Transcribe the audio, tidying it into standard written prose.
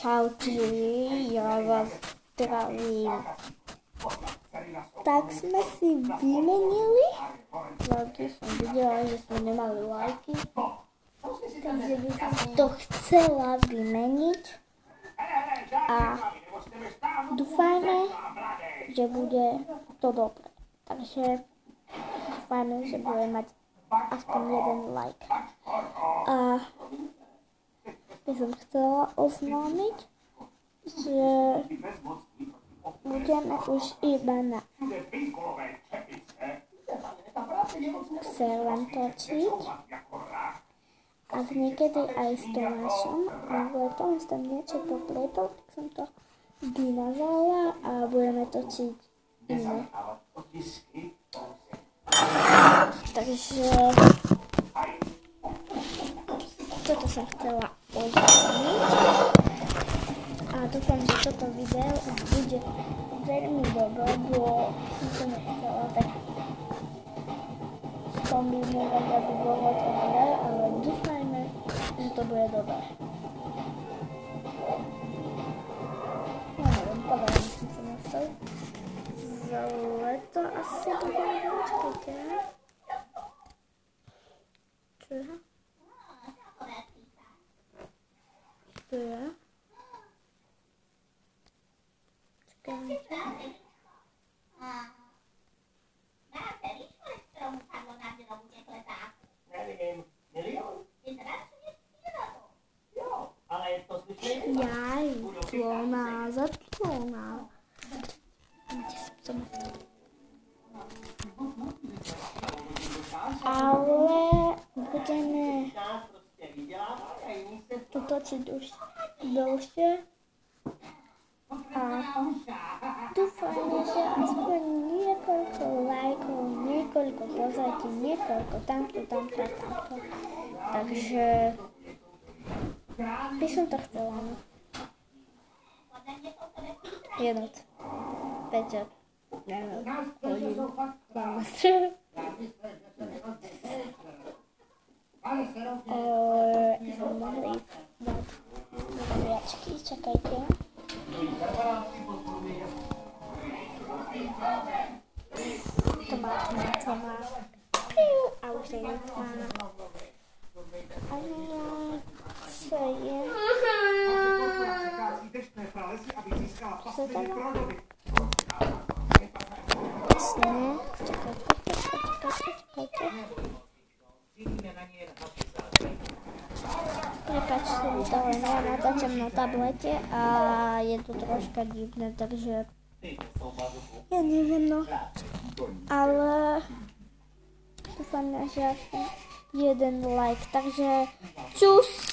Čaute, ja vás zdravím. Tak sme si vymenili lajky, som videla, že sme nemali lajky, takže by som to chcela vymeniť a dúfajme, že bude to dobré. Takže dúfajme, že bude mať aspoň jeden like. A by som chcela oznámiť, že budeme už iba na len točiť a niekedy aj s Tomášom, ale Tomáš tam niečo popletol, tak som to vymazala a budeme točiť iné. Takže toto som chcela oznámiť a dúfam, že toto video bude veľmi dobré, bo som to nechcela tak skombinovať, aby bolo to dobré, ale dúfajme, že to bude dobré. No neviem, povedal som sa na to. Zle to asi bude, počkajte. Čo je? Čo je? Čakajte. Jaj, clona, za clona. Ale budeme to točiť už dlhšie a dúfajme, že aspoň niekoľko lajkov, niekoľko pozretí, niekoľko tamto. Takže by som to chcela, no. Jednot, pečet, neviem, hodin, 12. Mohli dať viačky, čakajte. To má. A už je nic má. Co je? Co to má? Jasné, čakajte. Prepačte mi to, len ja natáčam na tablete a je to troška divné, takže ja neviem, no. Ale dúfam, že jeden like, takže čus!